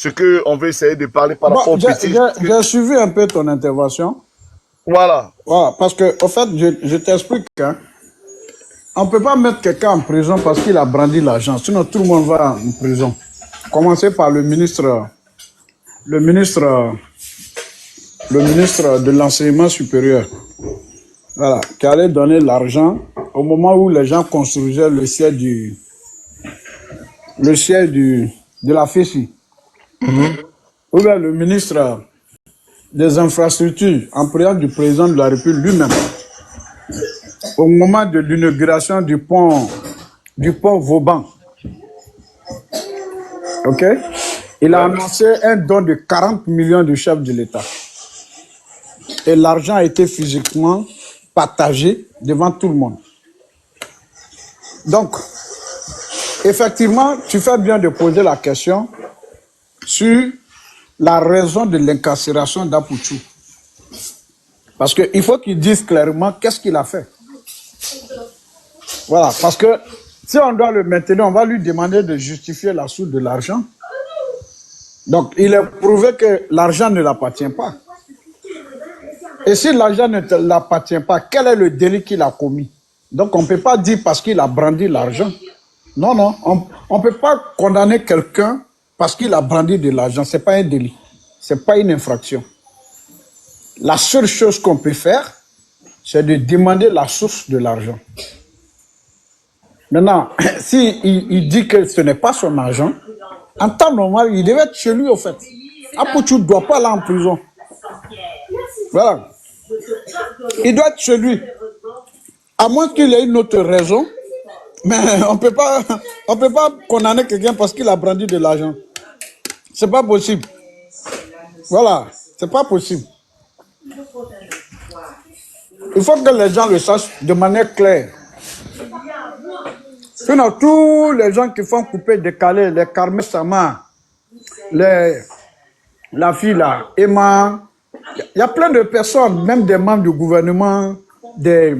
ce qu'on veut essayer de parler par Bon, rapport au petit. j'ai suivi un peu ton intervention. Voilà. Voilà, parce que, au fait, je t'explique, hein, on ne peut pas mettre quelqu'un en prison parce qu'il a brandi l'argent, sinon tout le monde va en prison. Commencer par le ministre, le ministre de l'enseignement supérieur, voilà, qui allait donner l'argent au moment où les gens construisaient le siège de la FESI. Ou bien le ministre des infrastructures, en présence du président de la République lui-même, au moment de l'inauguration du pont Vauban. OK? Il a annoncé un don de 40 millions du chef de l'État. Et l'argent a été physiquement partagé devant tout le monde. Donc, effectivement, tu fais bien de poser la question sur la raison de l'incarcération d'Apouchou. Parce qu'il faut qu'il dise clairement qu'est-ce qu'il a fait. Voilà, parce que si on doit le maintenir, on va lui demander de justifier la source de l'argent. Donc, il est prouvé que l'argent ne l'appartient pas. Et si l'argent ne l'appartient pas, quel est le délit qu'il a commis? Donc, on ne peut pas dire parce qu'il a brandi l'argent. Non, non, on ne peut pas condamner quelqu'un parce qu'il a brandi de l'argent. Ce n'est pas un délit. Ce n'est pas une infraction. La seule chose qu'on peut faire, c'est de demander la source de l'argent. Maintenant, il dit que ce n'est pas son argent, en temps normal, il devait être chez lui, au fait. Apouchou ne doit pas aller en prison. Voilà. Il doit être chez lui. À moins qu'il ait une autre raison, mais on peut pas condamner quelqu'un parce qu'il a brandi de l'argent. C'est pas possible. Voilà, c'est pas possible. Il faut que les gens le sachent de manière claire. Sinon, tous les gens qui font couper, décaler, les Carmel Sama, la fille là, Emma, il y a plein de personnes, même des membres du gouvernement, des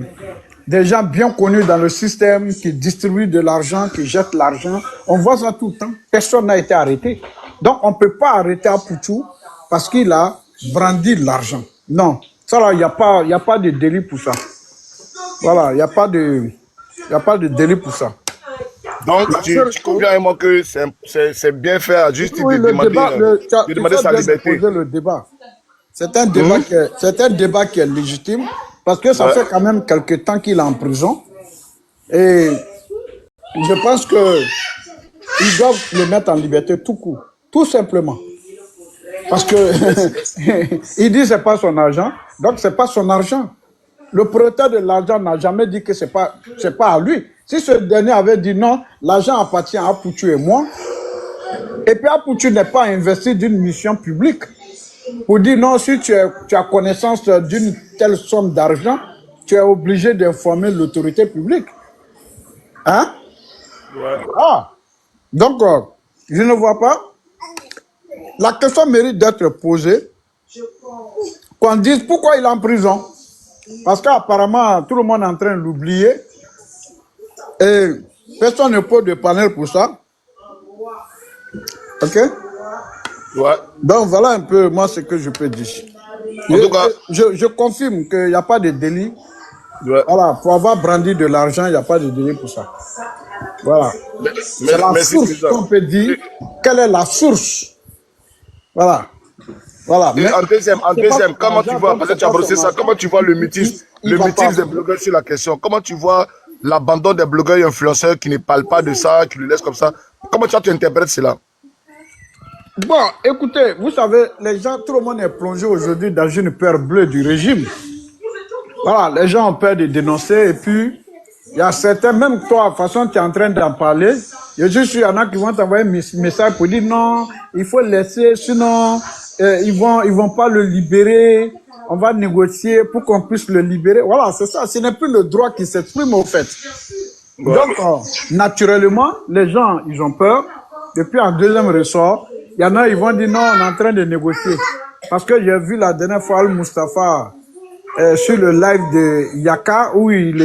gens bien connus dans le système qui distribuent de l'argent, qui jettent l'argent. On voit ça tout le temps. Personne n'a été arrêté. Donc, on ne peut pas arrêter Apouchou parce qu'il a brandi l'argent. Non. Ça, là, il n'y a pas de délit pour ça. Voilà, il n'y a pas de délit pour ça. Donc, tu conviens avec moi que c'est bien fait à juste oui, de demander sa liberté. Le débat. C'est un débat qui est légitime parce que ça fait quand même quelques temps qu'il est en prison. Et je pense qu'ils doivent le mettre en liberté tout court, tout simplement. Parce que il dit que ce n'est pas son argent, donc ce n'est pas son argent. Le propriétaire de l'argent n'a jamais dit que ce n'est pas à lui. Si ce dernier avait dit non, l'argent appartient à Apouchou et moi, et puis Apouchou n'est pas investi d'une mission publique, pour dire non, si tu as connaissance d'une telle somme d'argent, tu es obligé d'informer l'autorité publique. Hein? Ouais. Ah! Donc, je ne vois pas. La question mérite d'être posée. Qu'on dise pourquoi il est en prison. Parce qu'apparemment, tout le monde est en train de l'oublier. Et personne ne pose de panel pour ça. OK? Ouais. Donc, voilà un peu, moi, ce que je peux dire. En tout cas, je confirme qu'il n'y a pas de délit. Ouais. Voilà, pour avoir brandi de l'argent, il n'y a pas de délit pour ça. Voilà. C'est la source qu'on peut dire. Quelle est la source? Voilà. Voilà. Et en deuxième, comment tu vois, parce que tu as brossé ça, comment tu vois le mutisme des blogueurs sur la question? Comment tu vois l'abandon des blogueurs et influenceurs qui ne parlent pas de ça, qui le laissent comme ça? Comment tu interprètes cela? Bon, écoutez, vous savez, les gens, tout le monde est plongé aujourd'hui dans une peur bleue du régime. Voilà, les gens ont peur de dénoncer et puis il y a certains, même toi, de toute façon, tu es en train d'en parler. Je suis sûr, il y en a qui vont t'envoyer un message pour dire non, il faut laisser, sinon ils vont pas le libérer. On va négocier pour qu'on puisse le libérer. Voilà, c'est ça. Ce n'est plus le droit qui s'exprime au fait. Ouais. Donc, naturellement, les gens, ils ont peur. Et puis, en deuxième ressort, il y en a, ils vont dire non, on est en train de négocier. Parce que j'ai vu la dernière fois Al-Mustafa sur le live de Yaka, où il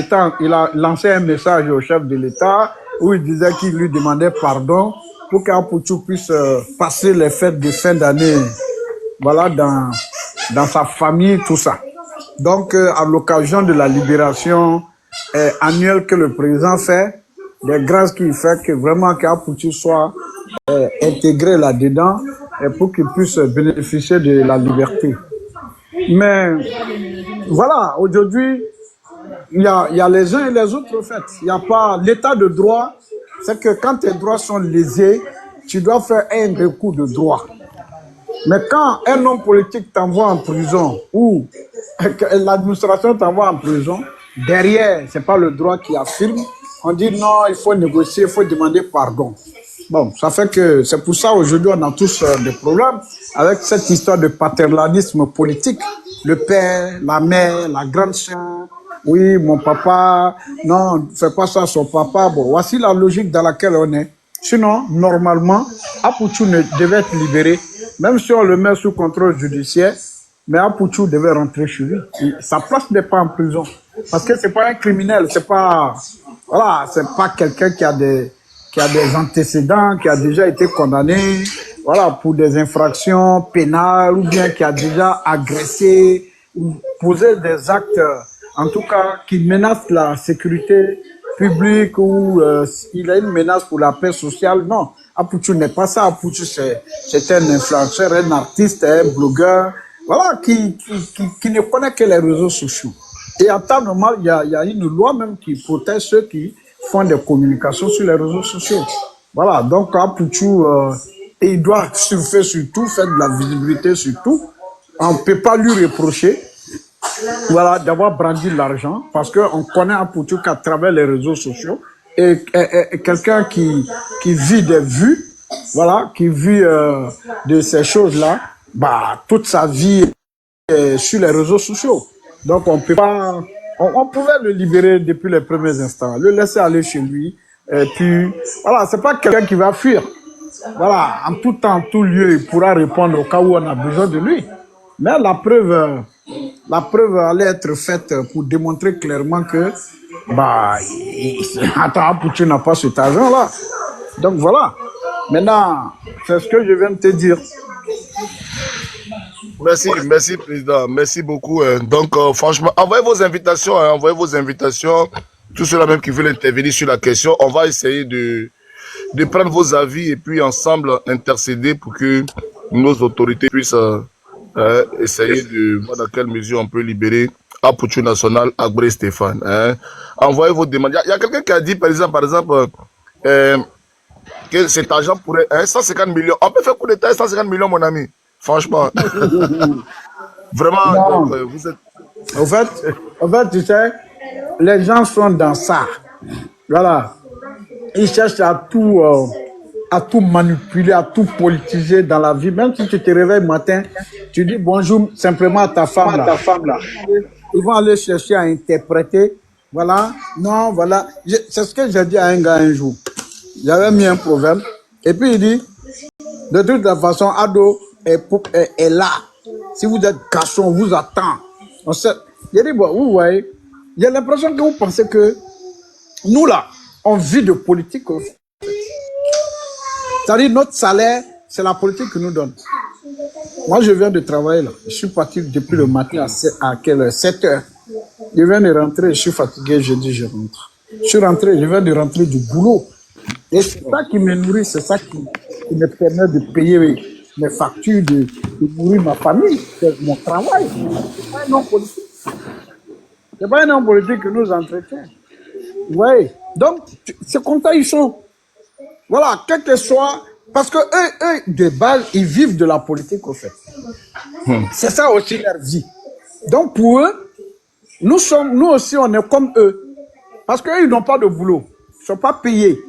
a lancé un message au chef de l'État, où il disait qu'il lui demandait pardon pour qu'Apouchou puisse passer les fêtes de fin d'année, voilà, dans sa famille, tout ça. Donc, à l'occasion de la libération annuelle que le président fait, des grâces qu'il fait, que vraiment qu'Apouchou soit intégré là-dedans pour qu'il puisse bénéficier de la liberté. Mais voilà, aujourd'hui, il y a les uns et les autres, en fait. Il n'y a pas l'état de droit, c'est que quand tes droits sont lésés, tu dois faire un recours de droit. Mais quand un homme politique t'envoie en prison ou l'administration t'envoie en prison, derrière, ce n'est pas le droit qui affirme. On dit non, il faut négocier, il faut demander pardon. Bon, ça fait que c'est pour ça aujourd'hui on a tous des problèmes avec cette histoire de paternalisme politique. Le père, la mère, la grande sœur, oui, mon papa, non, ne fais pas ça à son papa. Bon, voici la logique dans laquelle on est. Sinon, normalement, Apouchou devait être libéré, même si on le met sous contrôle judiciaire, mais Apouchou devait rentrer chez lui. Sa place n'est pas en prison. Parce que c'est pas un criminel, c'est pas, voilà, c'est pas quelqu'un qui a des antécédents, qui a déjà été condamné, voilà, pour des infractions pénales, ou bien qui a déjà agressé, ou posé des actes, en tout cas, qui menacent la sécurité publique, ou il a une menace pour la paix sociale. Non, Apouchou n'est pas ça. Apouchou, c'est un influenceur, un artiste, un blogueur, voilà, qui ne connaît que les réseaux sociaux. Et en temps normal, il y a une loi même qui protège ceux qui font des communications sur les réseaux sociaux. Voilà, donc Apouchou, il doit surfer sur tout, faire de la visibilité sur tout. On ne peut pas lui reprocher, voilà, d'avoir brandi l'argent, parce qu'on connaît Apouchou qu'à travers les réseaux sociaux, et quelqu'un qui vit des vues, voilà, qui vit de ces choses-là, bah, toute sa vie est sur les réseaux sociaux. Donc on peut pas, on pouvait le libérer depuis les premiers instants, le laisser aller chez lui, et puis voilà, c'est pas quelqu'un qui va fuir. Voilà, en tout temps, en tout lieu, il pourra répondre au cas où on a besoin de lui. Mais la preuve allait être faite pour démontrer clairement que, bah, attends, Apouchou n'a pas cet argent-là. Donc voilà. Maintenant, c'est ce que je viens de te dire. Merci, président. Merci beaucoup. Donc, franchement, envoyez vos invitations. Envoyez vos invitations. Tous ceux-là même qui veulent intervenir sur la question, on va essayer de prendre vos avis et puis ensemble intercéder pour que nos autorités puissent essayer de voir dans quelle mesure on peut libérer Apouchou National, Agboué Stéphane. Envoyez vos demandes. Il y a quelqu'un qui a dit, par exemple, que cet argent pourrait... 150 millions. On peut faire coup d'état 150 millions, mon ami. Franchement. Vraiment, donc, vous êtes... En fait, tu sais, les gens sont dans ça. Voilà. Ils cherchent à tout manipuler, à tout politiser dans la vie. Même si tu te réveilles le matin, tu dis bonjour simplement à ta femme là. Ils vont aller chercher à interpréter. Voilà. Non, voilà. C'est ce que j'ai dit à un gars un jour. J'avais mis un proverbe. Et puis il dit, de toute la façon, Ado est là. Si vous êtes garçon, on vous attend. J'ai dit, bon, vous voyez, j'ai l'impression que vous pensez que nous là, on vit de politique. C'est-à-dire, notre salaire, c'est la politique qui nous donne. Moi, je viens de travailler là. Je suis parti depuis le matin à 7 heures. Je viens de rentrer, je suis fatigué, je dis, je rentre. Je viens de rentrer du boulot. Et c'est ça qui me nourrit, c'est ça qui me permet de payer mes factures, de nourrir ma famille. C'est mon travail. C'est pas un homme politique. C'est pas un homme politique que nous entretient. Oui. Donc, c'est comme ça ils sont. Voilà, quel que soit, parce que eux, de base, ils vivent de la politique, au fait. C'est ça aussi leur vie. Donc, pour eux, nous aussi, on est comme eux. Parce qu'eux, ils n'ont pas de boulot. Ils ne sont pas payés.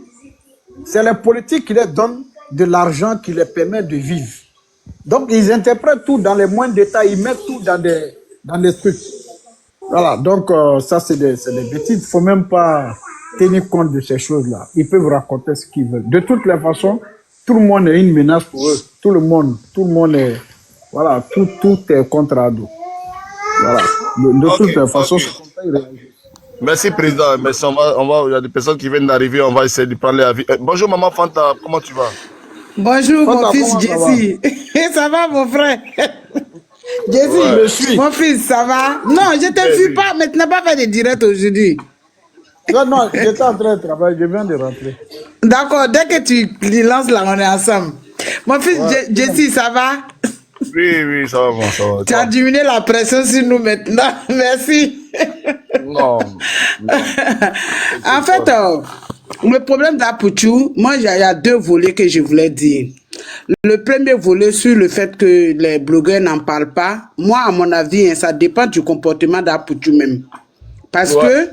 C'est les politiques qui leur donnent de l'argent qui leur permet de vivre. Donc, ils interprètent tout dans les moindres détails. Ils mettent tout dans des trucs. Voilà, donc, ça, c'est des bêtises. Il ne faut même pas tenir compte de ces choses-là. Ils peuvent raconter ce qu'ils veulent. De toutes les façons, tout le monde est une menace pour eux. Tout le monde est... Voilà, tout est contre Ado. Voilà. De toutes les façons, c'est comme ça qu'ils réagissent. Merci, président. Merci. Il y a des personnes qui viennent d'arriver. On va essayer de prendre l'avis. Bonjour, maman Fanta. Comment tu vas? Bonjour, Fanta, mon fils comment ça va? Jesse. Ça va, mon frère? Tu Jesse, me suis. mon fils, ça va? Non, je te fuis pas, mais tu n'as pas fait de direct aujourd'hui. Non, non, j'étais en train de travailler, je viens de rentrer. D'accord, dès que tu lances là, on est ensemble. Mon fils Ouais, Jesse, ça va? Oui, oui, ça va, bon, ça va. Tu as diminué la pression sur nous maintenant. Merci. Non. En fait, le problème d'Apouchou, moi, il y a deux volets que je voulais dire. Le premier volet sur le fait que les blogueurs n'en parlent pas, moi, à mon avis, ça dépend du comportement d'Apouchou même. Parce que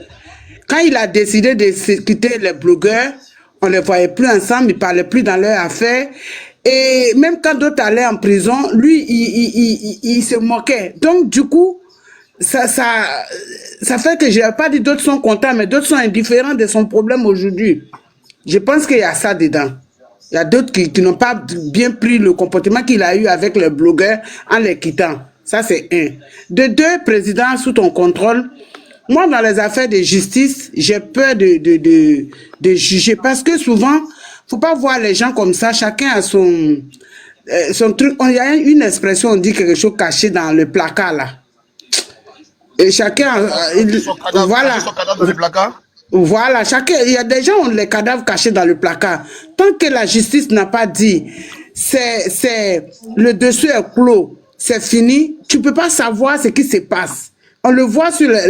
quand il a décidé de quitter les blogueurs, on ne les voyait plus ensemble, ils ne parlaient plus dans leurs affaires. Et même quand d'autres allaient en prison, lui, il se moquait. Donc, du coup, ça fait que je n'ai pas dit d'autres sont contents, mais d'autres sont indifférents de son problème aujourd'hui. Je pense qu'il y a ça dedans. Il y a d'autres qui n'ont pas bien pris le comportement qu'il a eu avec les blogueurs en les quittant. Ça, c'est un. De deux, président, sous ton contrôle, moi, dans les affaires de justice, j'ai peur de juger parce que souvent, faut pas voir les gens comme ça. Chacun a son truc. Il y a une expression, on dit quelque chose caché dans le placard là. Et chacun, voilà. Son cadavre dans les placards? Voilà, chacun, il y a des gens qui ont les cadavres cachés dans le placard. Tant que la justice n'a pas dit, le dossier est clos, c'est fini, tu peux pas savoir ce qui se passe. On le voit sur les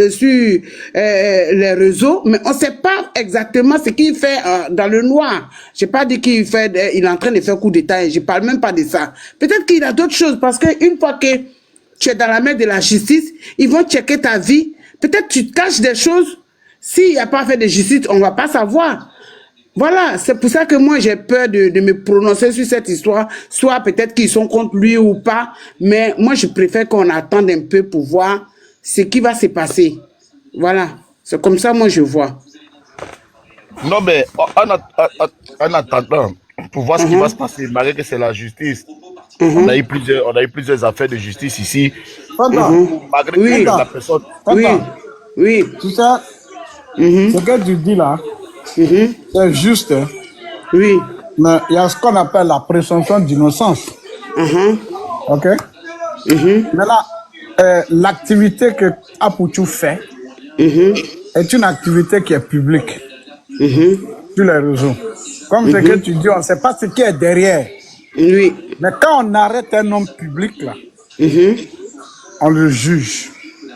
réseaux, mais on ne sait pas exactement ce qu'il fait dans le noir. Je n'ai pas dit qu'il est en train de faire coup d'État, je ne parle même pas de ça. Peut-être qu'il a d'autres choses, parce qu'une fois que tu es dans la main de la justice, ils vont checker ta vie. Peut-être tu te caches des choses. S'il n'y a pas fait de justice, on ne va pas savoir. Voilà, c'est pour ça que moi j'ai peur de me prononcer sur cette histoire. Soit peut-être qu'ils sont contre lui ou pas, mais moi je préfère qu'on attende un peu pour voir ce qui va se passer. Voilà, c'est comme ça moi je vois. Non, mais en attendant, pour voir ce qui va se passer, malgré que c'est la justice, on a eu plusieurs affaires de justice ici. Fanta, Malgré Oui. que la personne. Oui, Fanta, oui. tu sais, ce que tu dis là, c'est juste, hein, Oui. mais il y a ce qu'on appelle la présomption d'innocence. Ok? Maintenant, l'activité que Apouchou fait est une activité qui est publique sur les réseaux. Comme ce que tu dis, on ne sait pas ce qui est derrière. Oui. Mais quand on arrête un homme public, là, on le juge.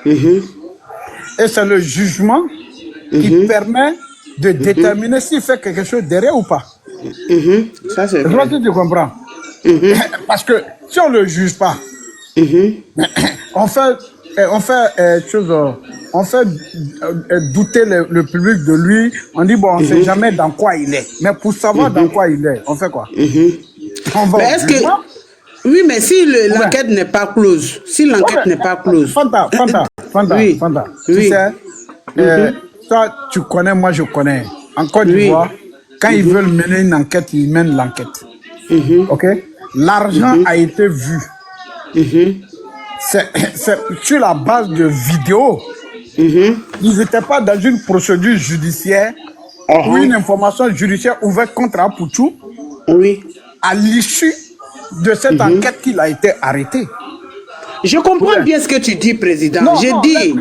Et c'est le jugement qui permet de déterminer s'il fait quelque chose derrière ou pas. Ça c'est Je crois vrai. que tu comprends. Parce que si on ne le juge pas, on fait douter le public de lui. On dit, bon, on ne sait jamais dans quoi il est. Mais pour savoir dans quoi il est, on fait quoi? On va Mais au est-ce que... jugement. Oui, mais si l'enquête n'est pas close, si l'enquête n'est pas close... Fanta, Oui. Tu Oui. sais, toi, tu connais, moi, je connais. En Côte d'Ivoire, quand ils veulent mener une enquête, ils mènent l'enquête. OK? L'argent a été vu. C'est sur la base de vidéos. Ils n'étaient pas dans une procédure judiciaire ou une information judiciaire ouverte contre Apouchou. Oui. À l'issue de cette enquête qu'il a été arrêté. Je comprends bien ce que tu dis, président. Non, J'ai non, dit...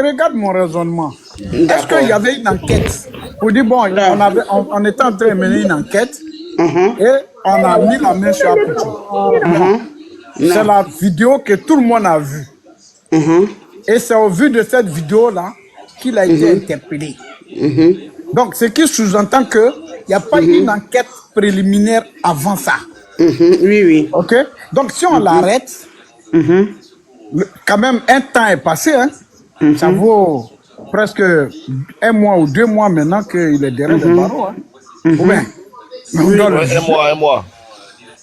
regarde mon raisonnement. Est-ce D'accord. qu'il y avait une enquête? Pour dire, bon, on était en train de mener une enquête et on a mis la main sur Apouchou. C'est la vidéo que tout le monde a vue. Et c'est au vu de cette vidéo-là qu'il a été interpellé. Donc, ce qui sous-entend qu'il n'y a pas eu une enquête préliminaire avant ça. Oui, oui. OK? Donc, si on l'arrête, quand même, un temps est passé. Hein? Ça vaut presque 1 mois ou 2 mois maintenant qu'il est derrière les barreaux. Hein? Ou bien, on doit le juger. Un mois.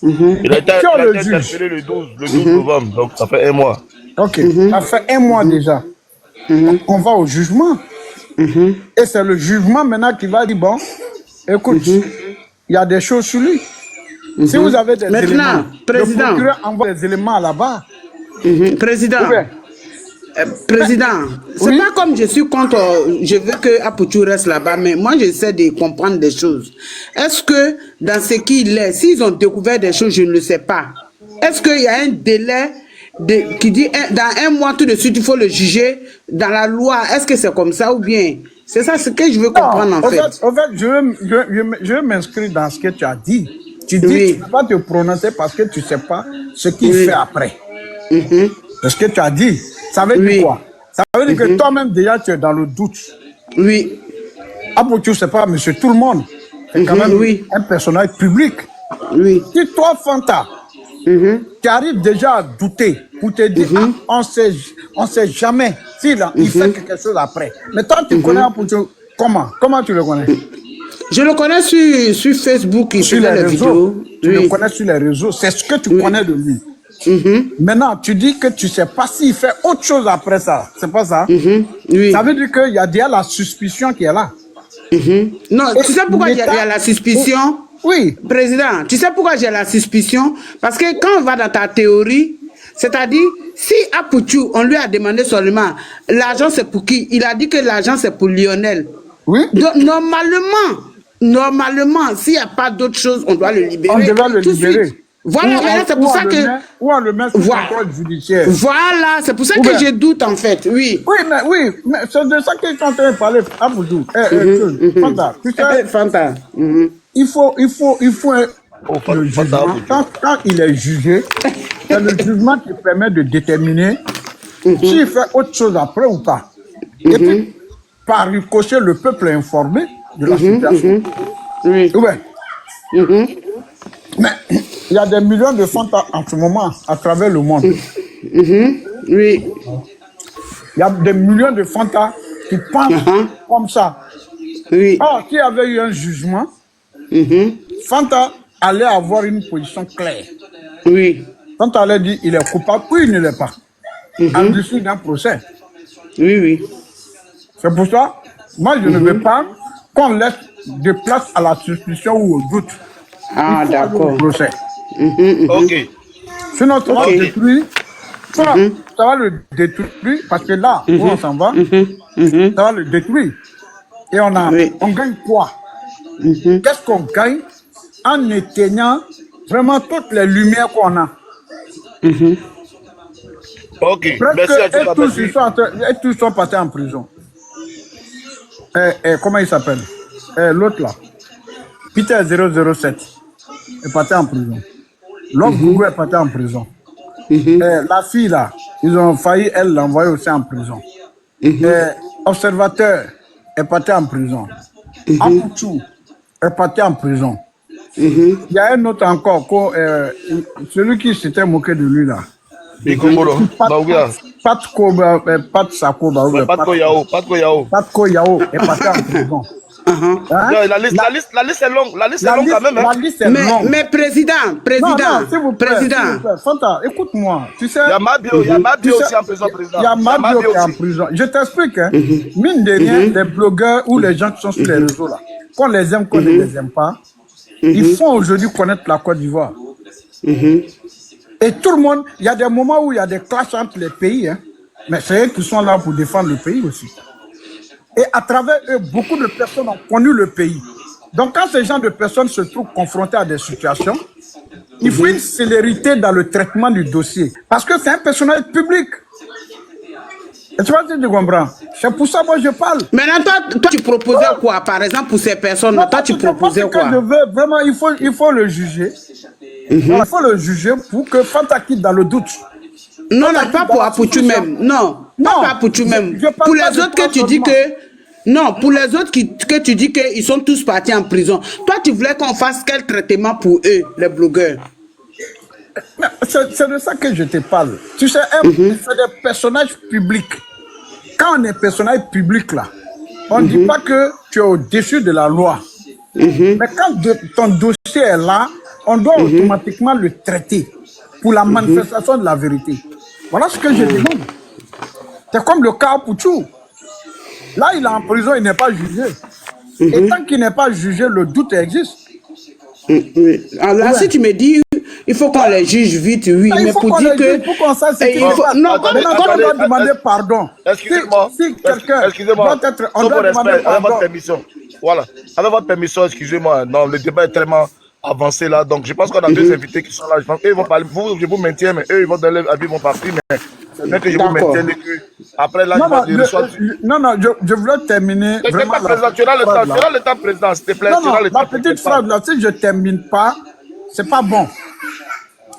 Il a été Qui on le interpellé le 12 novembre, donc ça fait 1 mois. OK, ça fait 1 mois déjà. Donc, on va au jugement. Et c'est le jugement maintenant qui va dire, bon, écoute, il y a des choses sur lui. Si vous avez des éléments, Président. le procureur envoie des éléments là-bas. Président. Président, c'est Oui. pas comme je suis contre, je veux que Apoutou reste là-bas, mais moi j'essaie de comprendre des choses. Est-ce que dans ce qu'il est, s'ils ont découvert des choses, je ne le sais pas. Est-ce qu'il y a un délai qui dit dans un mois tout de suite il faut le juger dans la loi? Est-ce que c'est comme ça ou bien c'est ça ce que je veux comprendre en fait? En fait, je veux m'inscrire dans ce que tu as dit. Tu dis Oui. tu ne peux pas te prononcer parce que tu ne sais pas ce qu'il Oui. fait après. C'est ce que tu as dit. Ça veut Oui. dire quoi? Ça veut dire que toi-même, déjà, tu es dans le doute. Oui, Apoutou, c'est pas monsieur tout le monde. C'est quand même oui. un personnage public. oui. Si toi, Fanta, tu arrives déjà à douter pour te dire, ah, on sait jamais s'il il fait quelque chose après. Mais toi, tu connais Apoutou comment? Comment tu le connais? Je le connais sur Facebook, il Sur fait les les réseaux. vidéos. Tu le Oui. connais sur les réseaux. C'est ce que tu connais de lui. Maintenant, tu dis que tu ne sais pas s'il fait autre chose après ça. C'est pas ça? Oui. Ça veut dire qu'il y a déjà la suspicion qui est là. Non, Et tu sais pourquoi il y l'État- a la suspicion? Oui. Président, tu sais pourquoi j'ai la suspicion? Parce que quand on va dans ta théorie, c'est-à-dire, si Apoutou, on lui a demandé seulement, l'argent c'est pour qui? Il a dit que l'argent c'est pour Lionel. Oui. Donc, normalement, s'il n'y a pas d'autre chose, on doit le libérer. On devrait le tout de libérer. suite. Voilà, Ou mais c'est on pour ça le que... met- ou on le met sous Voilà. contrôle judiciaire. Voilà, c'est pour ça Ou que bien- je doute en fait, oui. Oui, mais c'est de ça qu'ils sont en train de parler. Apoutou. Fanta, tu sais, Fanta. il faut le Fanta, jugement. Apoutou. Quand il est jugé, c'est le jugement qui permet de déterminer s'il fait autre chose après ou pas. Et puis, par ricochet, le peuple est informé de la situation. Oui. Ouais. Mais il y a des millions de Fanta en ce moment à travers le monde. Oui. Il y a des millions de Fanta qui pensent comme ça. Oui. Or, s'il y avait eu un jugement, Fanta allait avoir une position claire. Oui. Fanta allait dire il est coupable ou il ne l'est pas. En dessous d'un procès. Oui, oui. C'est pour ça, moi je ne veux pas qu'on laisse de place à la suspicion ou au doute. Ah, Il faut aller au d'accord. procès. Ok. Sinon, ça va Ok. le détruire. Ça va le détruire parce que là où on s'en va, ça va le détruire. Et on gagne quoi? Qu'est-ce qu'on gagne en éteignant vraiment toutes les lumières qu'on a? Ok. Presque, Merci à et toi, tous, merci. et tous sont partis en prison. Comment il s'appelle? L'autre là. Peter 007 est parti en prison. L'homme Google est parti en prison. La fille là, ils ont failli, elle, l'envoyer aussi en prison. Observateur est parti en prison. Apoutou est parti en prison. Il y a un autre encore, celui qui s'était moqué de lui là. Bikombolo. Baouga. Pat Sakoba. Ouais, Pat Koyao. Pat Koyao. Pat Koyao est parti en prison. Hein? Non, la liste est longue. La liste est longue quand même. La Hein. liste est longue. Mais président, Non, s'il vous plaît, s'il vous plaît. Fanta, écoute-moi. Tu sais, Il y a Mabio, il y a Mabio tu sais, aussi en prison, président. il y a Mabio qui est en aussi. prison. Je t'explique, hein. Mine de rien, les blogueurs ou les gens qui sont sur les réseaux là, qu'on les aime, qu'on ne les aime pas, ils font aujourd'hui connaître la Côte d'Ivoire. Et tout le monde, il y a des moments où il y a des clashs entre les pays, hein. Mais c'est eux qui sont là pour défendre le pays aussi. Et à travers eux, beaucoup de personnes ont connu le pays. Donc quand ces gens de personnes se trouvent confrontés à des situations, il faut une célérité dans le traitement du dossier. Parce que c'est un personnage public. Et tu vois si tu comprends? C'est pour ça que moi je parle. Maintenant, toi, tu proposais quoi, par exemple, pour ces personnes? Toi, tu proposais Je quoi? veux, vraiment, il faut le juger. Il faut le juger pour que Fanta quitte dans le doute. Non, non, pas pour Apoutou même. Non, Non, pas pour Apoutou même. je parle Pour pas les de autres que tu dis transformement. que... Non, pour les autres que tu dis qu'ils sont tous partis en prison. Toi, tu voulais qu'on fasse quel traitement pour eux, les blogueurs? Mais c'est de ça que je te parle. Tu sais, c'est des personnages publics. Quand on est personnage public là, on ne dit pas que tu es au-dessus de la loi. Mais quand ton dossier est là, on doit automatiquement le traiter pour la manifestation de la vérité. Voilà ce que je demande. C'est comme le cas Apoutou. Là, il est en prison, il n'est pas jugé. Et tant qu'il n'est pas jugé, le doute existe. Alors là, Ouais. si tu me dis Il faut qu'on les juge vite, oui. Il Mais faut pour qu'on dire les que... juge pour qu'on sache ce qui il se faut... passe. Non, Attendez, Maintenant, on doit demander attendez, pardon. excusez-moi, Si quelqu'un excusez-moi, doit être... On sans doit vos demander respects, avec pardon. votre permission. Voilà, avec votre permission, excusez-moi, non, le débat est tellement avancé là, donc je pense qu'on a deux invités qui sont là, je pense eux ils vont parler, vous, je vous maintiens, mais eux ils vont donner l'avis, ils vont partir, mais c'est bien que je vous D'accord. maintienne et que après là, Non, je vais reçois. je voulais terminer Tu vraiment pas président, tu auras le temps, tu auras le temps, président, s'il te plaît, Non, tu auras non, le la temps. petite phrase là, si je ne termine pas, c'est pas bon.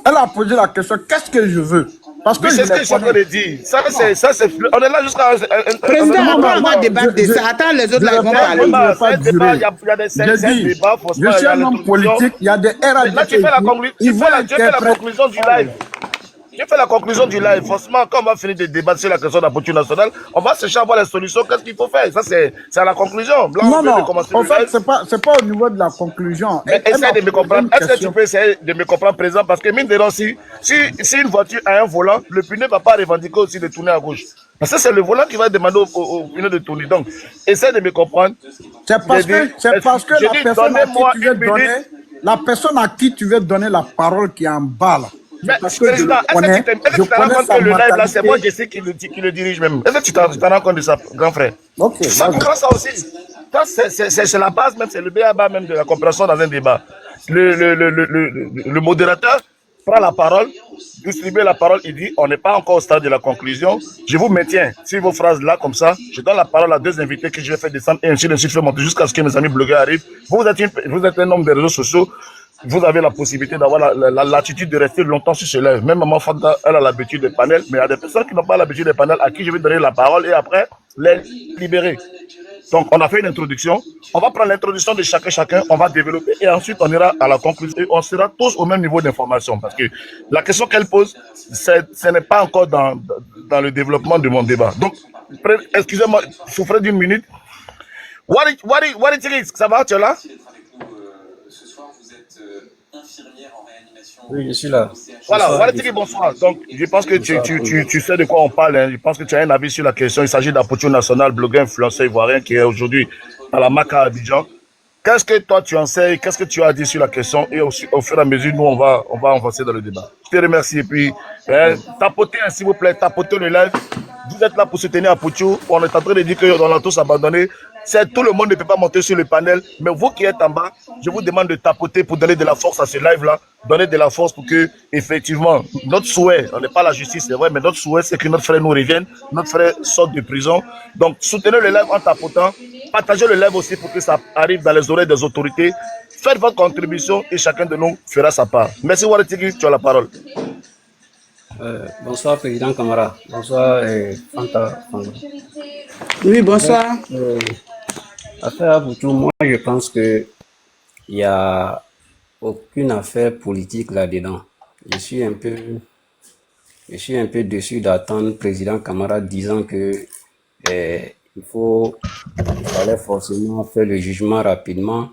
Elle a posé la question, qu'est-ce que je veux? Parce que Mais je c'est ce que les je suis en train connais. de dire. Ça, c'est. On est là jusqu'à. Président, après, on va non, débattre de je- ça. Attends, les autres, je là, ils vont vais parler. pas- débat, pas c'est un débat, durer. il y a des J'ai c'est un dit, débat, je franchement, suis il y a un homme l'introduction. politique, il y a des RAD. Là, tu fais la conclusion du live. J'ai fait la conclusion du live. Franchement, quand on va finir de débattre sur la question de la politique nationale, on va chercher à voir les solutions. Qu'est-ce qu'il faut faire? Ça, c'est à la conclusion. Là, Non, on vient non, de commencer en le fait, live. c'est pas au niveau de la conclusion. Mais Elle essaie m'a de me posé comprendre. une Est-ce que tu question. peux essayer de me comprendre, président? Parce que mine de rien, si une voiture a un volant, le pneu ne va pas revendiquer aussi de tourner à gauche. Parce que c'est le volant qui va demander au pneu de tourner. Donc, essaie de me comprendre. C'est parce que, Je la dis, personne à qui donnez-moi tu veux une minute. donner, la personne à qui tu veux donner la parole qui est en bas là. Mais Parce que je président, le connais, est-ce que tu te rends compte sa que le live là, c'est mentalité. moi, je sais qui le dirige même. Est-ce que tu t'en rends compte de ça, grand frère? Ok, Ça vas-y. comprend ça aussi. Ça, c'est la base même, c'est le BABA même de la compréhension dans un débat. Le modérateur prend la parole, distribue la parole, il dit, on n'est pas encore au stade de la conclusion. Je vous maintiens sur vos phrases là, comme ça. Je donne la parole à deux invités que je vais faire descendre et ainsi de suite, je vais monter jusqu'à ce que mes amis blogueurs arrivent. Vous êtes un homme des réseaux sociaux. Vous avez la possibilité d'avoir l'attitude de rester longtemps sur ce live. Même Maman Fanta, elle a l'habitude des panels, mais il y a des personnes qui n'ont pas l'habitude des panels à qui je vais donner la parole et après les libérer. Donc, on a fait une introduction. On va prendre l'introduction de chacun, on va développer et ensuite on ira à la conclusion et on sera tous au même niveau d'information parce que la question qu'elle pose, ce n'est pas encore dans le développement de mon débat. Donc, excusez-moi, souffrez d'une minute. What it is? Ça va, tu es là? Ce soir, vous êtes infirmière en réanimation. Oui, je suis là. Voilà, Bonsoir. voilà, bonsoir. Donc, je pense que tu sais de quoi on parle. Hein. Je pense que tu as un avis sur la question. Il s'agit d'Apocho National, blogueur influenceur ivoirien qui est aujourd'hui à la MAC à Abidjan. Qu'est-ce que toi tu en sais? Qu'est-ce que tu as dit sur la question? Et au fur et à mesure, nous, on va avancer dans le débat. Je te remercie. Et puis, tapotez, hein, s'il vous plaît, tapotez le live. Vous êtes là pour soutenir Apocho. On est en train de dire qu'on a tous abandonné. Tout le monde ne peut pas monter sur le panel, mais vous qui êtes en bas, je vous demande de tapoter pour donner de la force à ce live-là, donner de la force pour que, effectivement, notre souhait, on n'est pas la justice, c'est vrai, mais notre souhait, c'est que notre frère nous revienne, notre frère sorte de prison. Donc, soutenez le live en tapotant, partagez le live aussi pour que ça arrive dans les oreilles des autorités. Faites votre contribution et chacun de nous fera sa part. Merci Waretigi, tu as la parole. Bonsoir, Président Camara. Bonsoir, Fanta. Oui, bonsoir. Affaire Apocho, moi, je pense que il n'y a aucune affaire politique là-dedans. Je suis un peu déçu d'attendre le Président Camara disant que il fallait forcément faire le jugement rapidement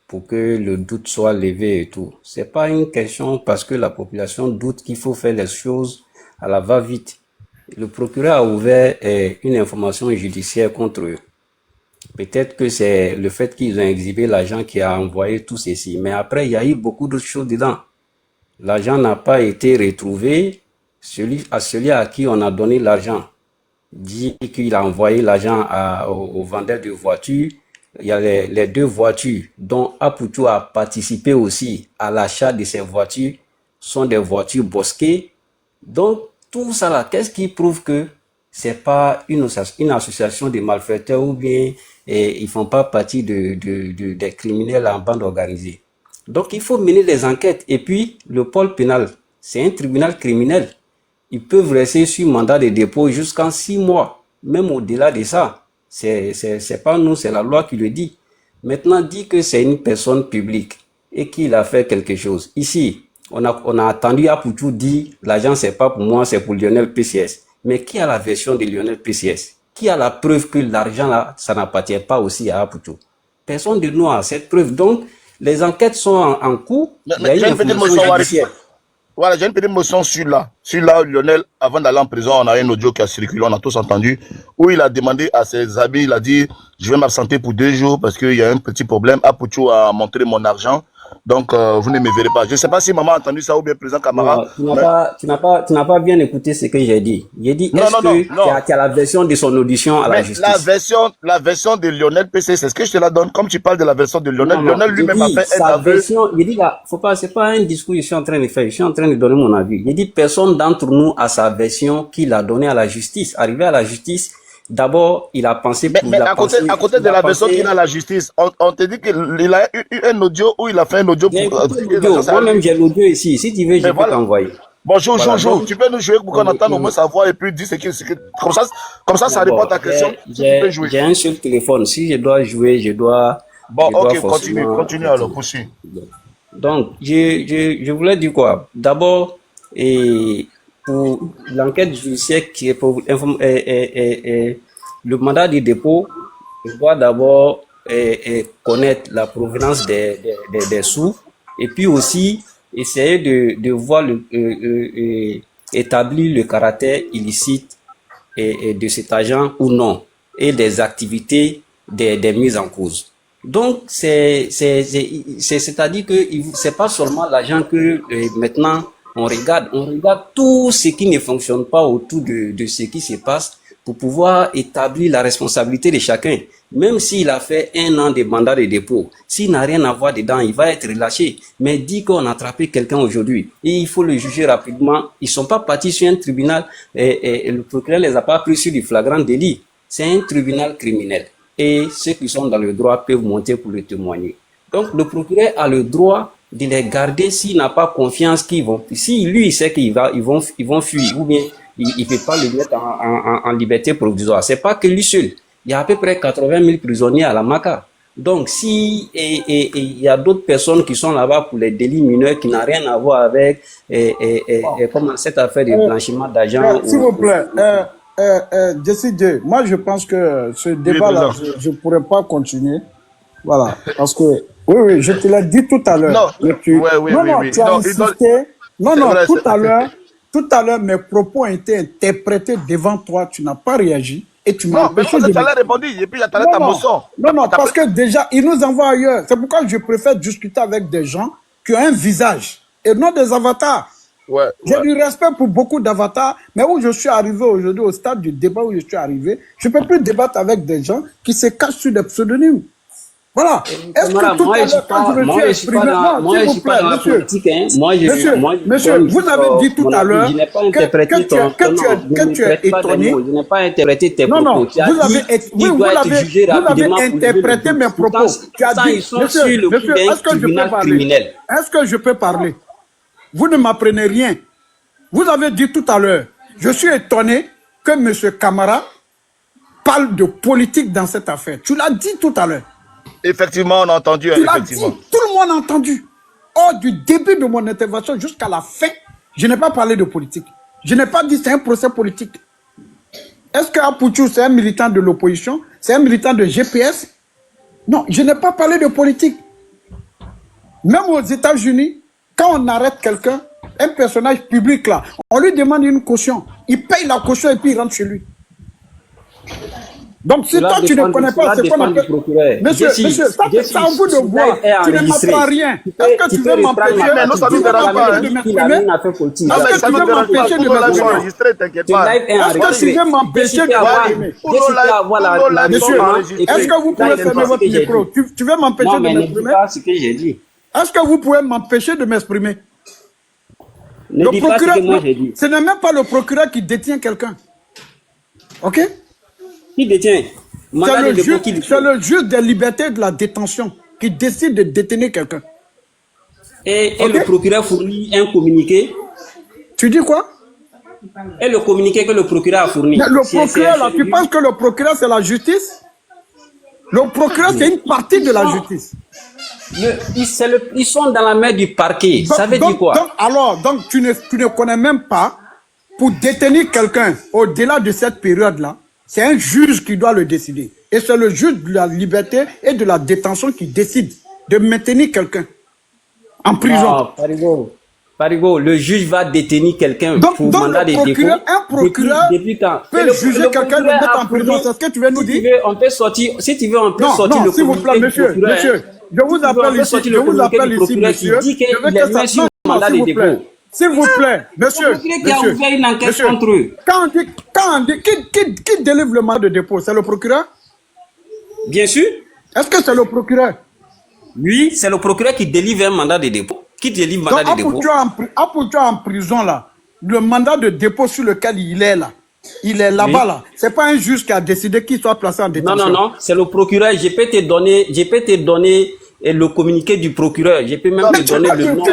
pour que le doute soit levé et tout. C'est pas une question parce que la population doute qu'il faut faire les choses à la va-vite. Le procureur a ouvert une information judiciaire contre eux. Peut-être que c'est le fait qu'ils ont exhibé l'agent qui a envoyé tout ceci. Mais après, il y a eu beaucoup d'autres choses dedans. L'agent n'a pas été retrouvé. Celui à qui on a donné l'argent dit qu'il a envoyé l'argent au vendeur de voitures. Il y a les deux voitures dont Apocho a participé aussi à l'achat de ces voitures sont des voitures bosquées. Donc, tout ça là, qu'est-ce qui prouve que c'est pas une association de malfaiteurs ou bien ils font pas partie des criminels en bande organisée. Donc, il faut mener des enquêtes. Et puis, le pôle pénal, c'est un tribunal criminel. Ils peuvent rester sur mandat de dépôt jusqu'en 6 mois, même au-delà de ça. C'est pas nous, c'est la loi qui le dit. Maintenant, dit que c'est une personne publique et qu'il a fait quelque chose. Ici, on a attendu Apocho dire l'argent c'est pas pour moi, c'est pour Lionel PCS. Mais qui a la version de Lionel PCS? Qui a la preuve que l'argent là, ça n'appartient pas aussi à Apocho? Personne de nous a cette preuve. Donc, les enquêtes sont en cours. Il y a une information judiciaire. Voilà, j'ai une petite motion sur là, Lionel, avant d'aller en prison, on a un audio qui a circulé, on a tous entendu, où il a demandé à ses amis, il a dit, je vais m'absenter pour 2 jours parce qu'il y a un petit problème. Apocho a montré mon argent. Donc, vous ne me verrez pas. Je ne sais pas si maman a entendu ça ou bien président Camara. Non, Mais... tu n'as pas bien écouté ce que j'ai dit. J'ai dit, Non, est-ce non, non, que non. tu as la version de son audition à la Mais justice? la version de Lionel PC, c'est ce que je te la donne. Comme tu parles de la version de Lionel, Non, non, Lionel j'ai lui-même a dit fait un sa aveu. version, j'ai dit là, faut pas, c'est pas un discours que je suis en train de faire, je suis en train de donner mon avis. J'ai dit personne d'entre nous a sa version qu'il a donnée à la justice. Arrivé à la justice, d'abord, il a pensé Mais, pour, mais il a à côté, pensé, à côté il de a la version qu'il a à pensé, la justice, on te dit qu'il a eu un audio où il a fait un audio j'ai pour écouté que les l'audio, gens s'arrêtent. moi-même j'ai l'audio ici, si tu veux, je Mais peux voilà. t'envoyer. Bon, joue, Voilà, donc, Tu peux nous jouer pour qu'on entende au moins sa voix et puis dire ce que... Comme ça répond à d'abord, ta question. Si tu peux jouer. j'ai un seul téléphone, si je dois jouer, Bon, je dois ok, continue, forcément, continue alors, poursuis. donc, je voulais dire quoi? D'abord, et pour l'enquête judiciaire qui est pour le mandat de dépôt, je dois d'abord connaître la provenance des sous et puis aussi essayer de voir établir le caractère illicite de cet agent ou non et des activités des mises en cause. Donc, c'est-à-dire que c'est pas seulement l'agent que maintenant on regarde tout ce qui ne fonctionne pas autour de ce qui se passe pour pouvoir établir la responsabilité de chacun. Même s'il a fait 1 an de mandat de dépôt, s'il n'a rien à voir dedans, il va être relâché. Mais dit qu'on a attrapé quelqu'un aujourd'hui et il faut le juger rapidement. Ils sont pas partis sur un tribunal et le procureur les a pas pris sur du flagrant délit. C'est un tribunal criminel. Et ceux qui sont dans le droit peuvent monter pour le témoigner. Donc, le procureur a le droit de les garder s'il n'a pas confiance qu'ils vont. Si lui, il sait qu'ils vont fuir, ou bien il peut pas le mettre en liberté provisoire. C'est pas que lui seul. Il y a à peu près 80 000 prisonniers à la Maca. Donc, si il y a d'autres personnes qui sont là-bas pour les délits mineurs qui n'ont rien à voir avec comment cette affaire de blanchiment d'argent. S'il vous plaît, Jesse J, moi je pense que ce débat-là, président. je ne pourrais pas continuer. Voilà, parce que, oui, je te l'ai dit tout à l'heure. Non, Mais oui. tu as insisté. Non, C'est non, vrai, tout à l'heure, mes propos ont été interprétés devant toi, tu n'as pas réagi et tu m'as Non, mais empêché moi, de... tu as répondu, et puis j'attendais ta motion. Non, parce que déjà, ils nous envoient ailleurs. C'est pourquoi je préfère discuter avec des gens qui ont un visage et non des avatars. Ouais, J'ai du respect pour beaucoup d'avatars, mais où je suis arrivé aujourd'hui, au stade du débat où je suis arrivé, je ne peux plus débattre avec des gens qui se cachent sur des pseudonymes. Voilà. Est-ce que tout à l'heure, quand je me suis exprimé... Non, s'il vous plaît, monsieur. Monsieur, vous avez dit tout à l'heure que tu es étonné. Je n'ai pas interprété tes propos. Non, vous avez interprété mes propos. Tu as dit, monsieur, est-ce que je peux parler? Est-ce que je peux parler? Vous ne m'apprenez rien. Vous avez dit tout à l'heure, je suis étonné que M. Camara parle de politique dans cette affaire. Tu l'as dit tout à l'heure. Effectivement, on a entendu. Tu l'as dit, tout le monde a entendu. Or, du début de mon intervention jusqu'à la fin, je n'ai pas parlé de politique. Je n'ai pas dit que c'est un procès politique. Est-ce que Apouchou, c'est un militant de l'opposition? C'est un militant de GPS? Non, je n'ai pas parlé de politique. Même aux États-Unis, quand on arrête quelqu'un, un personnage public là, on lui demande une caution. Il paye la caution et puis il rentre chez lui. Donc si toi tu ne connais pas, c'est qu'on appelle... Monsieur, c'est à vous de voir. Tu ne m'apprends rien. Est-ce que tu veux m'empêcher de m'exprimer? Est-ce que tu veux m'empêcher de m'exprimer? Est-ce que tu veux m'empêcher de m'exprimer? Monsieur, est-ce que vous pouvez fermer votre micro? Tu veux m'empêcher de m'exprimer? Est-ce que vous pouvez m'empêcher de m'exprimer? Le procureur, ce n'est même pas le procureur qui détient quelqu'un. Ok? Qui détient? C'est le juge des libertés et de la détention qui décide de détenir quelqu'un. Et le procureur fournit un communiqué. Tu dis quoi? Et le communiqué que le procureur a fourni. Le procureur, là, tu penses que le procureur, c'est la justice? Le procureur, c'est une partie de la justice. Ils sont dans la main du parquet. Ça veut dire quoi? Donc tu ne connais même pas, pour détenir quelqu'un au-delà de cette période-là, c'est un juge qui doit le décider. Et c'est le juge de la liberté et de la détention qui décide de maintenir quelqu'un en prison. Parigo, Parigo, le juge va détenir quelqu'un Donc, pour mandat de dépôt. Un procureur depuis quand? peut juger quelqu'un et le mettre en prison. C'est ce que tu veux nous dire? On peut sortir, si tu veux, on peut Non, sortir le s'il vous plaît, communiqué du monsieur, procureur. monsieur. Je vous appelle ici, monsieur. Qui dit qu'il Je veux est que ça... mis sur Non, mandat s'il de vous plaît. dépôt. S'il vous plaît, monsieur. Le procureur qui a ouvert une enquête contre eux. Quand on dit, qui délivre le mandat de dépôt? C'est le procureur? Bien sûr. Est-ce que c'est le procureur? Oui, c'est le procureur qui délivre un mandat de dépôt. Qui délivre un mandat de dépôt? Donc, en prison, là, le mandat de dépôt sur lequel il est là, il est là-bas, Oui. là. C'est pas un juge qui a décidé qu'il soit placé en détention. Non, c'est le procureur. Je peux te donner le communiqué du procureur. Je peux même te donner le nom.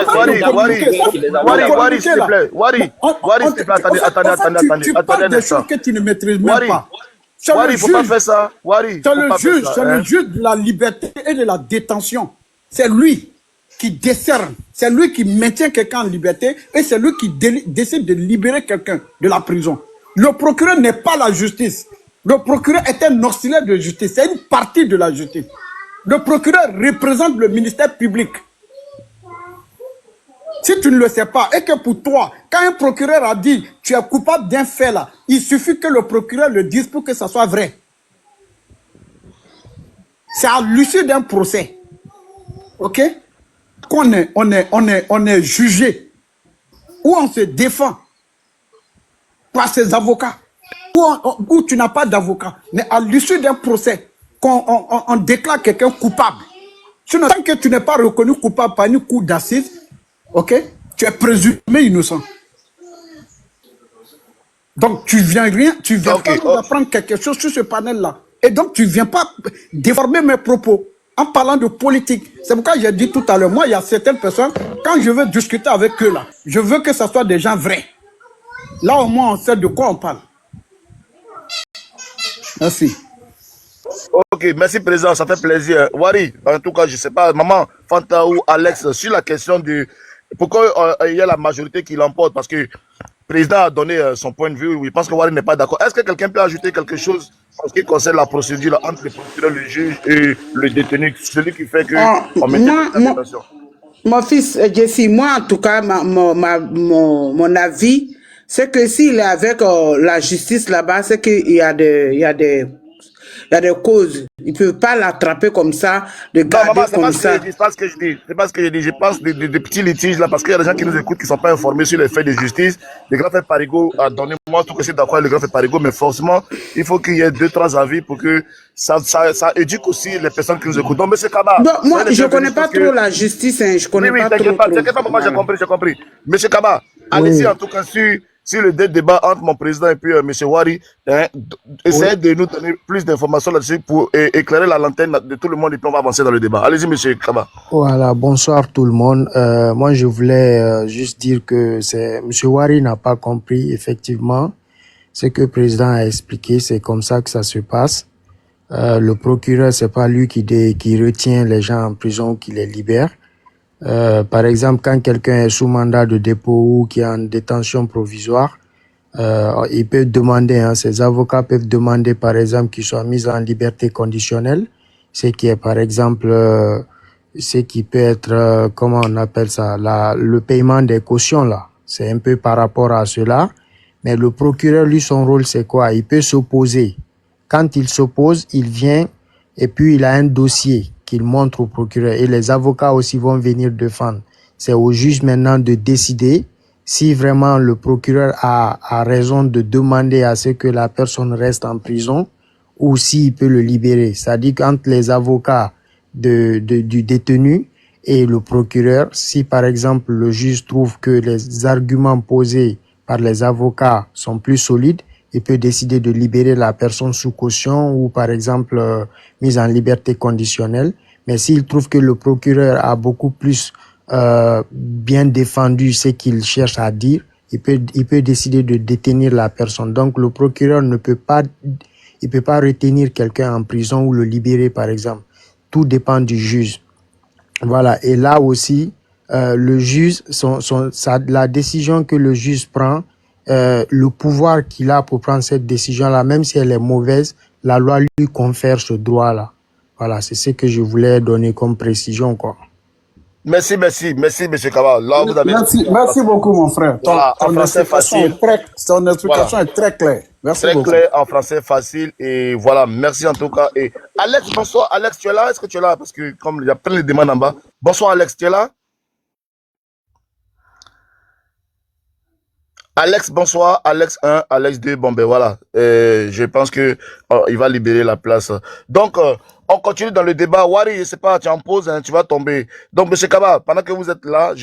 Wari, s'il te plaît. Wari, s'il te plaît, attendez. Tu parles des choses que tu ne maîtrises même pas. Wari, il ne faut pas faire ça. Wari, c'est le juge de la liberté et de la détention. C'est lui qui décerne, c'est lui qui maintient quelqu'un en liberté et c'est lui qui décide de libérer quelqu'un de la prison. Le procureur n'est pas la justice. Le procureur est un auxiliaire de justice, c'est une partie de la justice. Le procureur représente le ministère public. Si tu ne le sais pas, et que pour toi, quand un procureur a dit tu es coupable d'un fait là, il suffit que le procureur le dise pour que ça soit vrai. C'est à l'issue d'un procès, ok, qu'on est jugé, où on se défend par ses avocats, où tu n'as pas d'avocat, mais à l'issue d'un procès, qu'on déclare quelqu'un coupable. Sinon, tant que tu n'es pas reconnu coupable par une cour d'assises, ok, tu es présumé innocent. Donc, tu viens pas nous apprendre quelque chose sur ce panel-là. Et donc, tu viens pas déformer mes propos en parlant de politique. C'est pourquoi j'ai dit tout à l'heure, moi, il y a certaines personnes, quand je veux discuter avec eux là, je veux que ce soit des gens vrais. Là, au moins, on sait de quoi on parle. Merci. Ok, merci président, ça fait plaisir. Wari, en tout cas, je ne sais pas, maman, Fanta ou Alex, sur la question de pourquoi il y a la majorité qui l'emporte, parce que le président a donné son point de vue, il pense que Wari n'est pas d'accord. Est-ce que quelqu'un peut ajouter quelque chose en ce qui concerne la procédure là, entre le procureur, le juge et le détenu, celui qui fait que on met l'interprétation? Mon fils Jesse, moi en tout cas, mon avis, c'est que s'il est avec la justice là-bas, c'est qu'il y a des causes. Ils ne peuvent pas l'attraper comme ça, de garder comme ça. C'est pas ce que je dis. C'est pas ce que je dis. Je pense des petits litiges là, parce qu'il y a des gens qui nous écoutent qui ne sont pas informés sur les faits de justice. Le grand frère Parigo a donné, moi, tout que c'est d'accord avec le grand frère Parigo, mais forcément, il faut qu'il y ait 2-3 avis pour que ça éduque aussi les personnes qui nous écoutent. Donc, monsieur Kaba. Donc, moi, je ne connais pas trop la justice, hein. Je connais pas trop. T'inquiète pas, moi, j'ai compris. Monsieur Kaba, allez-y en tout cas sur le débat entre mon président et puis monsieur Wari, essayez de nous donner plus d'informations là-dessus pour éclairer la lanterne de tout le monde et puis on va avancer dans le débat. Allez-y, monsieur Kaba. Voilà, bonsoir tout le monde. Moi, je voulais juste dire que monsieur Wari n'a pas compris effectivement ce que le président a expliqué. C'est comme ça que ça se passe. Le procureur, c'est pas lui qui retient les gens en prison ou qui les libère. Par exemple, quand quelqu'un est sous mandat de dépôt ou qui est en détention provisoire, il peut demander, ses avocats peuvent demander, par exemple, qu'il soit mis en liberté conditionnelle, ce qui est, par exemple, ce qui peut être, comment on appelle ça, le paiement des cautions, là. C'est un peu par rapport à cela. Mais le procureur, lui, son rôle, c'est quoi? Il peut s'opposer. Quand il s'oppose, il vient et puis il a un dossier qu'il montre au procureur et les avocats aussi vont venir défendre. C'est au juge maintenant de décider si vraiment le procureur a raison de demander à ce que la personne reste en prison ou s'il peut le libérer. C'est-à-dire qu'entre les avocats du détenu et le procureur, si par exemple le juge trouve que les arguments posés par les avocats sont plus solides, il peut décider de libérer la personne sous caution ou par exemple mise en liberté conditionnelle. Mais s'il trouve que le procureur a beaucoup plus bien défendu ce qu'il cherche à dire, il peut décider de détenir la personne. Donc le procureur ne peut pas retenir quelqu'un en prison ou le libérer par exemple. Tout dépend du juge. Voilà. Et là aussi, le juge, la décision que le juge prend, le pouvoir qu'il a pour prendre cette décision-là, même si elle est mauvaise, la loi lui confère ce droit-là. Voilà, c'est ce que je voulais donner comme précision, quoi. Merci, monsieur Kaba. Là, vous avez Merci, expliqué en merci français. beaucoup, mon frère. Voilà, en français facile. Ton Voilà. explication est très claire. Merci Très beaucoup. clair, en français facile. Et voilà, merci en tout cas. Et Alex, bonsoir. Alex, tu es là? Est-ce que tu es là? Parce que comme il y a plein de demandes en bas. Bonsoir, Alex, tu es là? Alex, bonsoir. Alex 1, Alex 2. Bon, ben voilà. Je pense que il va libérer la place. Donc, on continue dans le débat. Wari, je sais pas, tu en poses, hein, tu vas tomber. Donc, monsieur Kaba, pendant que vous êtes là,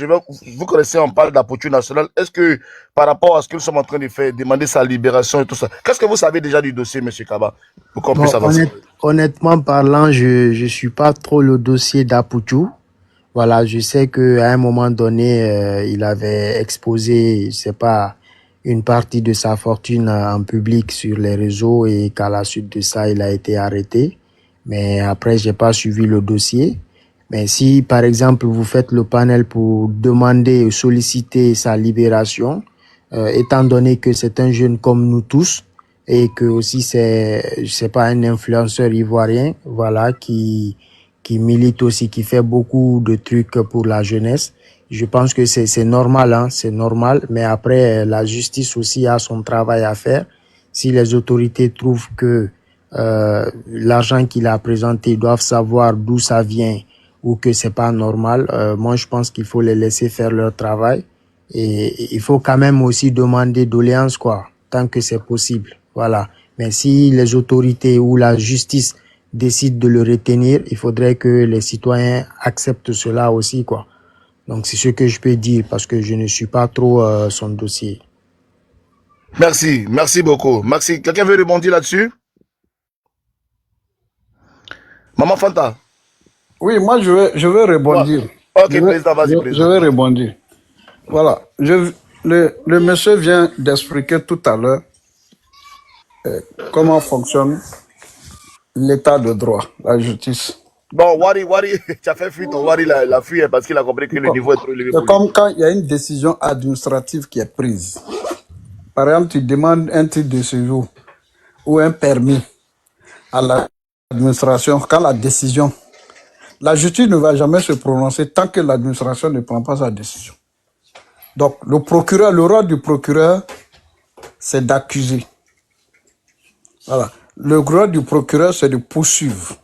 vous connaissez, on parle d'opportunité nationale. Est-ce que, par rapport à ce que nous sommes en train de faire, demander sa libération et tout ça, qu'est-ce que vous savez déjà du dossier, monsieur Kaba, pour qu'on puisse Bon, avancer? honnêtement parlant, je suis pas trop le dossier d'Apuchu. Voilà, je sais que à un moment donné, il avait exposé, je sais pas, une partie de sa fortune en public sur les réseaux et qu'à la suite de ça, il a été arrêté. Mais après, j'ai pas suivi le dossier. Mais si, par exemple, vous faites le panel pour demander, solliciter sa libération, étant donné que c'est un jeune comme nous tous et que aussi c'est pas un influenceur ivoirien, voilà, qui milite aussi, qui fait beaucoup de trucs pour la jeunesse. Je pense que c'est normal, hein, c'est normal. Mais après, la justice aussi a son travail à faire. Si les autorités trouvent que l'argent qu'il a présenté doivent savoir d'où ça vient ou que c'est pas normal, moi je pense qu'il faut les laisser faire leur travail. Et il faut quand même aussi demander doléances, quoi, tant que c'est possible. Voilà. Mais si les autorités ou la justice décident de le retenir, il faudrait que les citoyens acceptent cela aussi, quoi. Donc c'est ce que je peux dire parce que je ne suis pas trop son dossier. Merci beaucoup. Merci. Quelqu'un veut rebondir là-dessus? Maman Fanta. Oui, moi, je vais rebondir. Ok, président, vas-y, Je président. vais rebondir. Voilà. Le monsieur vient d'expliquer tout à l'heure comment fonctionne l'état de droit, la justice. Bon, Wari, tu as fait fuite, ton Wari la fui parce qu'il a compris que le niveau est trop élevé pour C'est lui. comme quand il y a une décision administrative qui est prise. Par exemple, tu demandes un titre de séjour ou un permis à l'administration. Quand la justice ne va jamais se prononcer tant que l'administration ne prend pas sa décision. Donc, le rôle du procureur, c'est d'accuser. Voilà. Le rôle du procureur, c'est de poursuivre.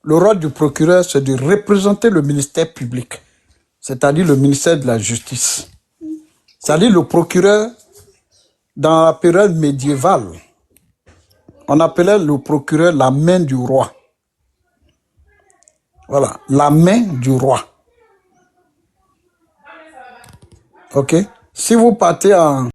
Le rôle du procureur, c'est de représenter le ministère public, c'est-à-dire le ministère de la Justice. C'est-à-dire le procureur, dans la période médiévale, on appelait le procureur la main du roi. Voilà, la main du roi. Ok? Si vous partez en